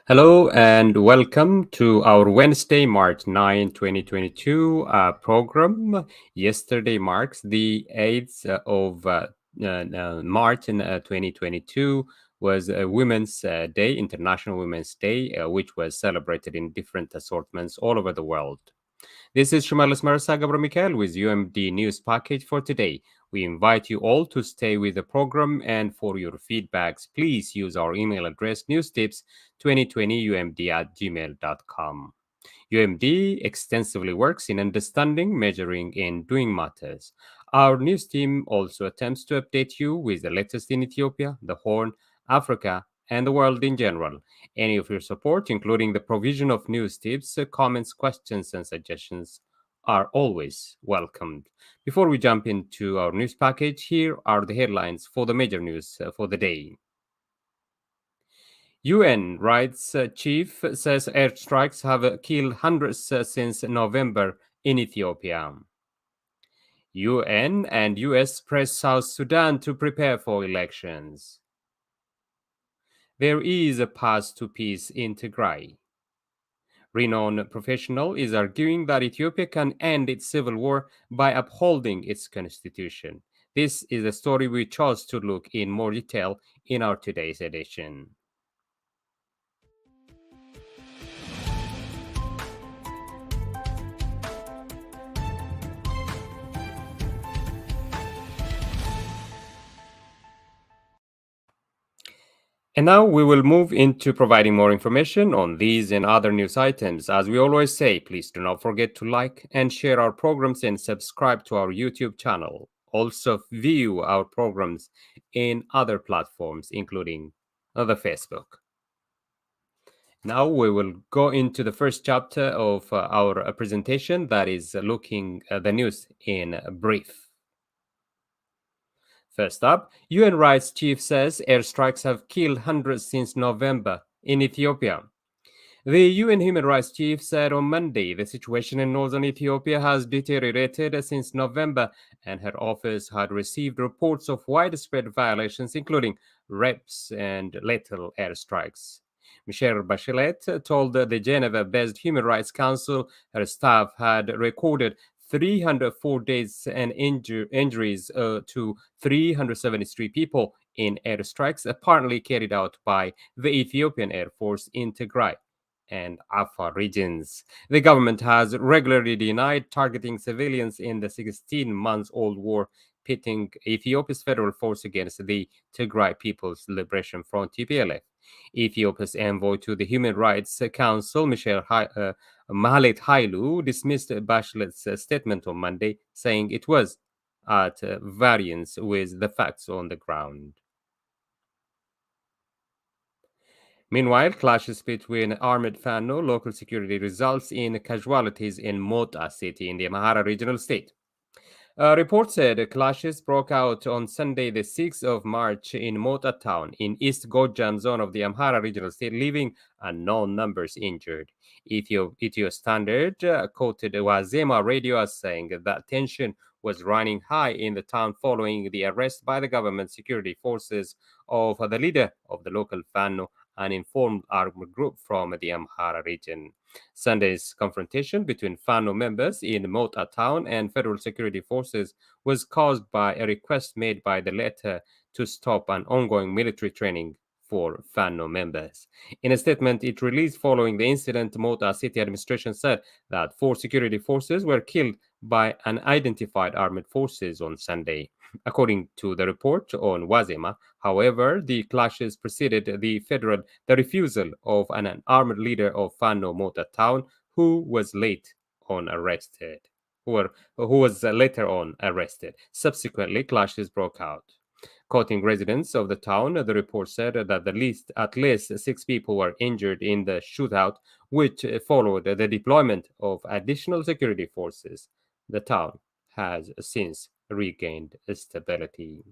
Hello and welcome to our Wednesday, March 9, 2022 program. Yesterday marks the 8th of March in 2022 was Women's Day, International Women's Day, which was celebrated in different assortments all over the world. This is Shimelis Gebremichael with UMD News Package for today. We invite you all to stay with the program, and for your feedbacks, please use our email address newstips2020umd@gmail.com. UMD extensively works in understanding, measuring, and doing matters. Our news team also attempts to update you with the latest in Ethiopia, the Horn, Africa, and the world in general. Any of your support, including the provision of news tips, comments, questions, and suggestions, are always welcomed. Before we jump into our news package, here are the headlines for the major news for the day. UN Rights Chief says airstrikes have killed hundreds since November in Ethiopia. UN and US press South Sudan to prepare for elections. There is a path to peace in Tigray. Renowned professional is arguing that Ethiopia can end its civil war by upholding its constitution. This is a story we chose to look in more detail in our today's edition. And now we will move into providing more information on these and other news items. As we always say, please do not forget to like and share our programs and subscribe to our YouTube channel. Also view our programs in other platforms, including the Facebook. Now we will go into the first chapter of our presentation, that is looking at the news in brief. First up, UN Rights Chief says airstrikes have killed hundreds since November in Ethiopia. The UN Human Rights Chief said on Monday the situation in northern Ethiopia has deteriorated since November, and her office had received reports of widespread violations, including rapes and lethal airstrikes. Michelle Bachelet told the Geneva-based Human Rights Council her staff had recorded 304 deaths and injuries to 373 people in airstrikes apparently carried out by the Ethiopian Air Force in Tigray and Afar regions. The government has regularly denied targeting civilians in the 16-month-old war pitting Ethiopia's federal force against the Tigray People's Liberation Front (TPLF). Ethiopia's envoy to the Human Rights Council, Michelle Mahalet Hailu, dismissed Bachelet's statement on Monday, saying it was at variance with the facts on the ground. Meanwhile, clashes between armed Fano local security results in casualties in Mota city in the Amhara regional state. Report said clashes broke out on Sunday, the 6th of March in Mota town in East Gojan zone of the Amhara regional state, leaving unknown numbers injured. Ethio Standard quoted Wazema radio as saying that tension was running high in the town following the arrest by the government security forces of the leader of the local Fano, an informed armed group from the Amhara region. Sunday's confrontation between Fano members in Mota town and federal security forces was caused by a request made by the latter to stop an ongoing military training for Fano members. In a statement it released following the incident, Mota city administration said that 4 security forces were killed by unidentified armed forces on Sunday. According to the report on Wazema, however, the clashes preceded the refusal of an armed leader of Fano Mota town, who was late on arrested, who was later on arrested. Subsequently, clashes broke out. Quoting residents of the town, the report said that at least 6 people were injured in the shootout, which followed the deployment of additional security forces. The town has since regained stability.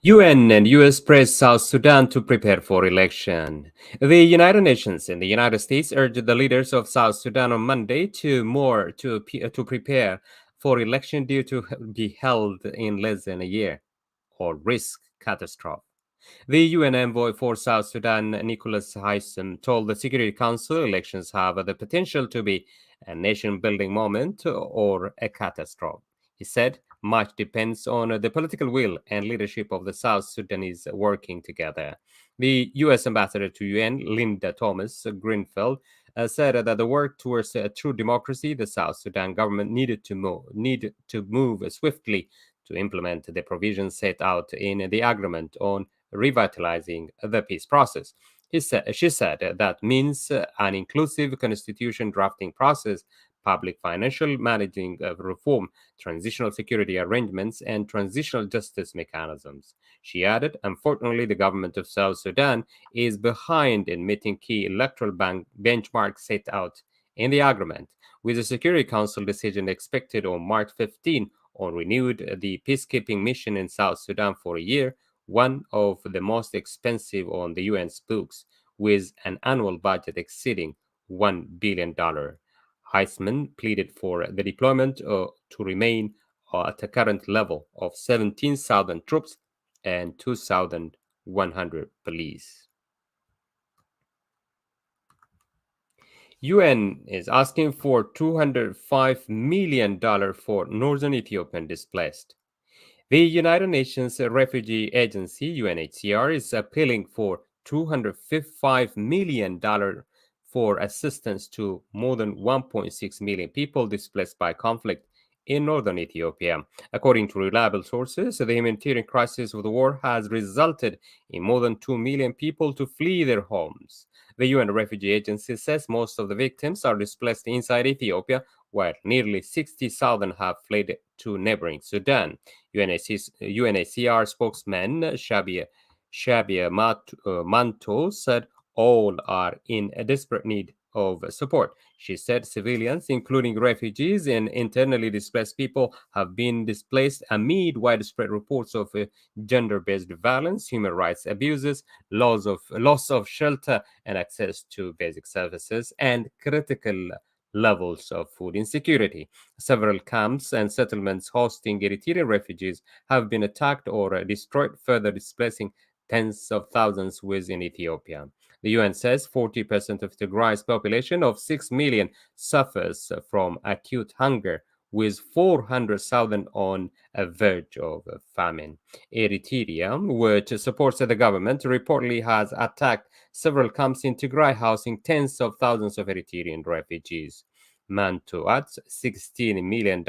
UN and US press South Sudan to prepare for election. The United Nations and the United States urged the leaders of South Sudan on Monday to prepare for election due to be held in less than a year or risk catastrophe. The UN envoy for South Sudan, Nicholas Haysom, told the Security Council elections have the potential to be a nation building moment or a catastrophe. He said much depends on the political will and leadership of the South Sudanese working together. The US ambassador to UN, Linda Thomas Greenfield, said that the work towards a true democracy, the South Sudan government needed to move swiftly to implement the provisions set out in the agreement on revitalizing the peace process. She said that means an inclusive constitution drafting process, public financial managing reform, transitional security arrangements, and transitional justice mechanisms. She added, unfortunately, the government of South Sudan is behind in meeting key electoral benchmarks set out in the agreement, with the Security Council decision expected on March 15 on renewed the peacekeeping mission in South Sudan for a year, one of the most expensive on the UN's books, with an annual budget exceeding $1 billion. Heisman pleaded for the deployment to remain at the current level of 17,000 troops and 2,100 police. UN is asking for $205 million for northern Ethiopian displaced. The United Nations Refugee Agency, UNHCR, is appealing for $255 million for assistance to more than 1.6 million people displaced by conflict in northern Ethiopia. According to reliable sources, the humanitarian crisis of the war has resulted in more than 2 million people to flee their homes. The UN Refugee Agency says most of the victims are displaced inside Ethiopia, while nearly 60,000 have fled to neighboring Sudan. UNHCR spokesman Shabia Manto said all are in a desperate need of support. She said civilians, including refugees and internally displaced people, have been displaced amid widespread reports of gender-based violence, human rights abuses, loss of shelter and access to basic services, and critical levels of food insecurity. Several camps and settlements hosting Eritrean refugees have been attacked or destroyed, further displacing tens of thousands within Ethiopia. The UN says 40% of Tigray's population of 6 million suffers from acute hunger, with 400,000 on a verge of famine. Eritrea, which supports the government, reportedly has attacked several camps in Tigray, housing tens of thousands of Eritrean refugees. Manto adds $16 million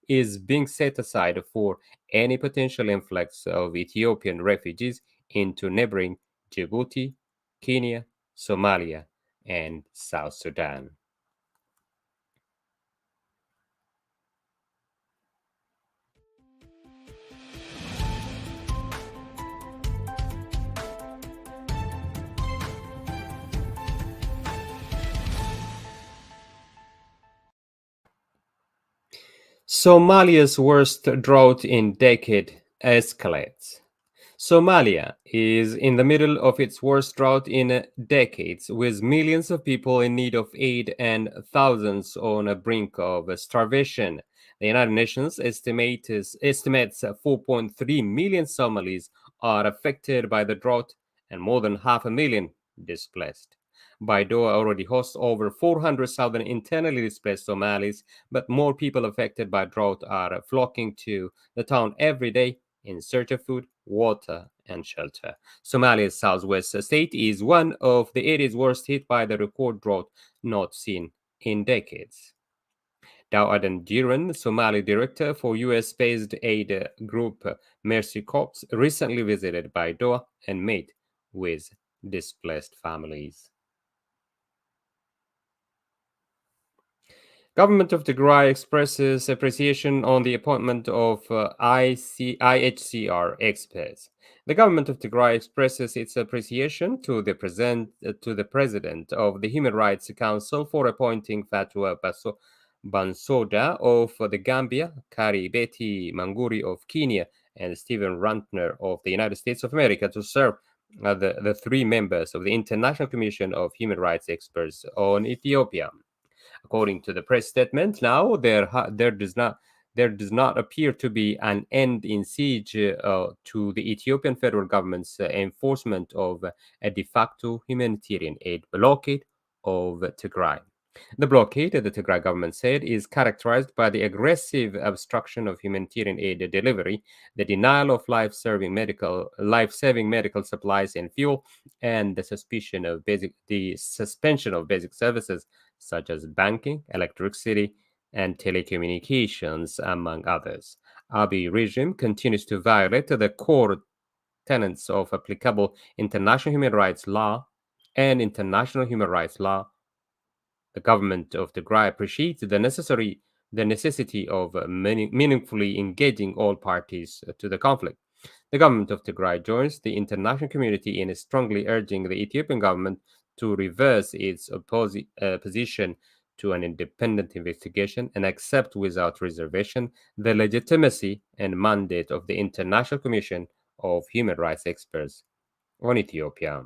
is being set aside for any potential influx of Ethiopian refugees into neighboring Djibouti, Kenya, Somalia, and South Sudan. Somalia's worst drought in decade escalates. Somalia is in the middle of its worst drought in decades, with millions of people in need of aid and thousands on the brink of starvation. The United Nations estimates 4.3 million Somalis are affected by the drought and more than half a million displaced. Baidoa already hosts over 400,000 internally displaced Somalis, but more people affected by drought are flocking to the town every day in search of food, water, and shelter. Somalia's southwest state is one of the areas worst hit by the record drought not seen in decades. Drought and Jiran, Somali director for US-based aid group Mercy Corps, recently visited by Doha and met with displaced families. Government of Tigray expresses appreciation on the appointment of IHCR experts. The government of Tigray expresses its appreciation to the president of the Human Rights Council for appointing Fatwa Bansoda of the Gambia, Kari Betty Manguri of Kenya, and Stephen Rantner of the United States of America to serve the three members of the International Commission of Human Rights Experts on Ethiopia. According to the press statement, now there does not appear to be an end in siege to the Ethiopian federal government's enforcement of a de facto humanitarian aid blockade of Tigray. The blockade, the Tigray government said, is characterized by the aggressive obstruction of humanitarian aid delivery, the denial of life-saving medical supplies and fuel, and the suspension of basic services such as banking, electricity, and telecommunications, among others. Abiy regime continues to violate the core tenets of applicable international human rights law and international human rights law. The government of Tigray appreciates the necessity of meaningfully engaging all parties to the conflict. The government of Tigray joins the international community in strongly urging the Ethiopian government to reverse its opposition to an independent investigation and accept without reservation the legitimacy and mandate of the International Commission of Human Rights Experts on Ethiopia.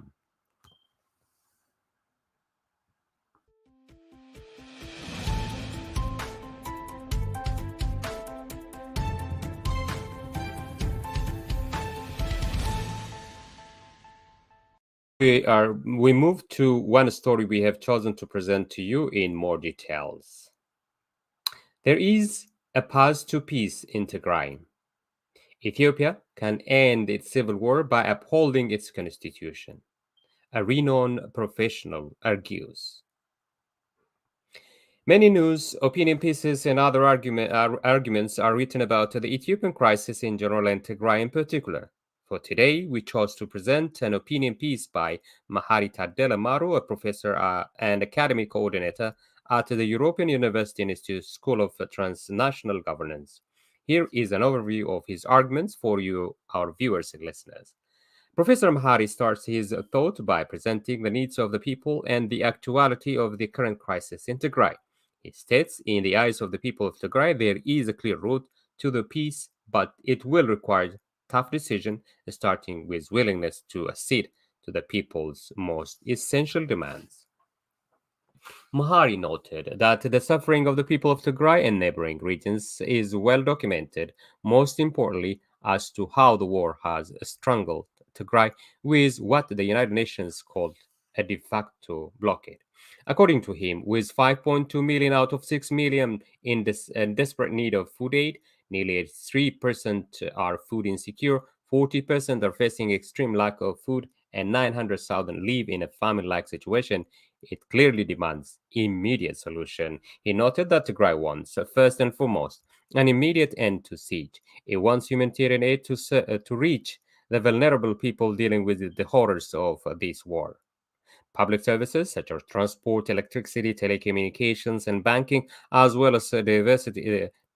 We move to one story we have chosen to present to you in more details. There is a path to peace in Tigray. Ethiopia can end its civil war by upholding its constitution, a renowned professional argues. Many news, opinion pieces, and other arguments are written about the Ethiopian crisis in general and Tigray in particular. For today, we chose to present an opinion piece by Mahari Tadela Maru, a professor and academic coordinator at the European University Institute School of Transnational Governance. Here is an overview of his arguments for you, our viewers and listeners. Professor Mahari starts his thought by presenting the needs of the people and the actuality of the current crisis in Tigray. He states, in the eyes of the people of Tigray, there is a clear route to the peace, but it will require tough decision, starting with willingness to accede to the people's most essential demands. Mahari noted that the suffering of the people of Tigray and neighboring regions is well documented, most importantly as to how the war has strangled Tigray with what the United Nations called a de facto blockade. According to him, with 5.2 million out of 6 million in desperate need of food aid, nearly 83% are food insecure, 40% are facing extreme lack of food, and 900,000 live in a famine-like situation. It clearly demands immediate solution. He noted that Tigray wants, first and foremost, an immediate end to siege. It wants humanitarian aid to reach the vulnerable people dealing with the horrors of this war. Public services such as transport, electricity, telecommunications, and banking, as well as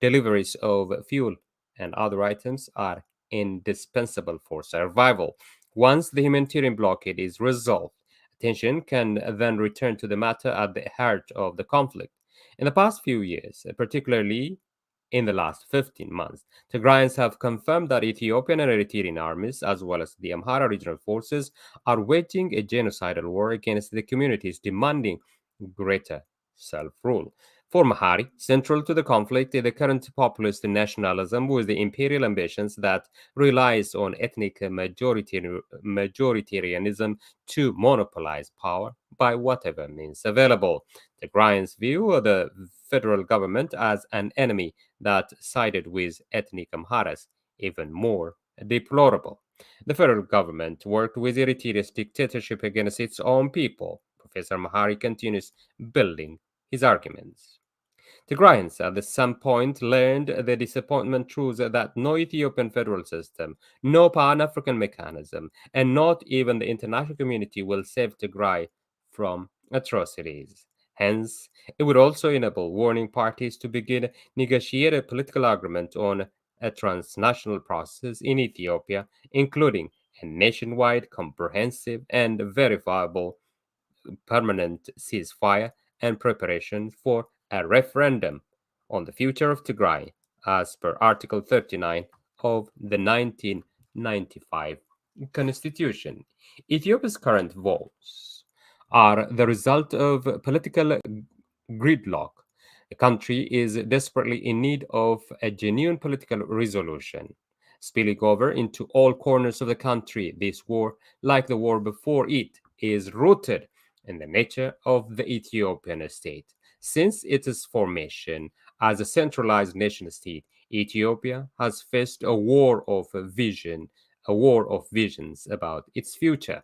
deliveries of fuel and other items, are indispensable for survival. Once the humanitarian blockade is resolved, attention can then return to the matter at the heart of the conflict. In the past few years, particularly in the last 15 months, Tigrayans have confirmed that Ethiopian and Eritrean armies, as well as the Amhara regional forces, are waging a genocidal war against the communities, demanding greater self rule. For Mahari, central to the conflict is the current populist nationalism with the imperial ambitions that relies on ethnic majoritarianism to monopolize power by whatever means available. Tigrayans view the federal government as an enemy that sided with ethnic Amharas, even more deplorable. The federal government worked with Eritrea's dictatorship against its own people. Professor Mahari continues building his arguments. Tigrayans at some point learned the disappointment truth that no Ethiopian federal system, no Pan African mechanism, and not even the international community will save Tigray from atrocities. Hence, it would also enable warring parties to begin negotiate a political agreement on a transnational process in Ethiopia, including a nationwide, comprehensive, and verifiable permanent ceasefire and preparation for a referendum on the future of Tigray, as per Article 39 of the 1995 Constitution. Ethiopia's current woes are the result of political gridlock. The country is desperately in need of a genuine political resolution. Spilling over into all corners of the country, this war, like the war before it, is rooted in the nature of the Ethiopian state. Since its formation as a centralized nation state, Ethiopia has faced a war of visions about its future.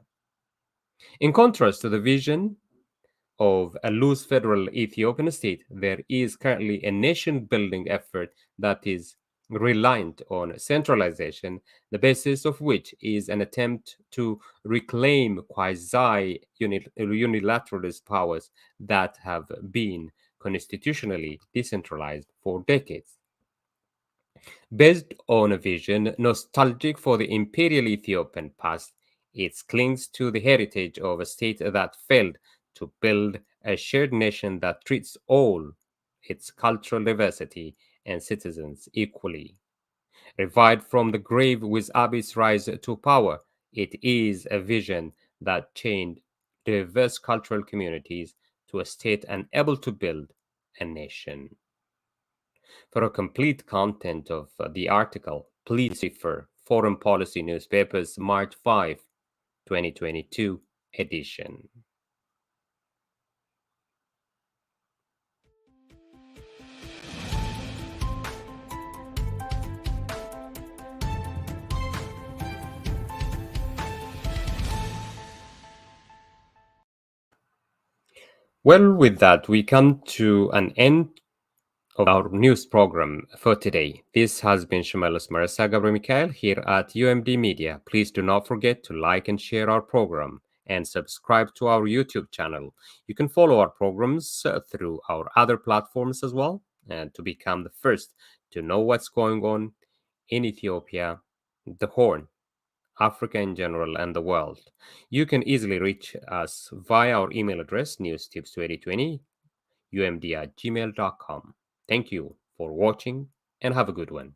In contrast to the vision of a loose federal Ethiopian state, there is currently a nation building effort that is reliant on centralization, the basis of which is an attempt to reclaim quasi unilateralist powers that have been constitutionally decentralized for decades. Based on a vision nostalgic for the imperial Ethiopian past, it clings to the heritage of a state that failed to build a shared nation that treats all its cultural diversity and citizens equally. Revived from the grave with Abiy's rise to power, it is a vision that chained diverse cultural communities to a state unable to build a nation. For a complete content of the article, please refer Foreign Policy Newspapers March 5, 2022 edition. Well, with that, we come to an end of our news program for today. This has been Shimelis Gebremichael here at UMD Media. Please do not forget to like and share our program and subscribe to our YouTube channel. You can follow our programs through our other platforms as well, and to become the first to know what's going on in Ethiopia, the Horn, Africa in general, and the world. You can easily reach us via our email address, newstips2020 umd@gmail.com. Thank you for watching and have a good one.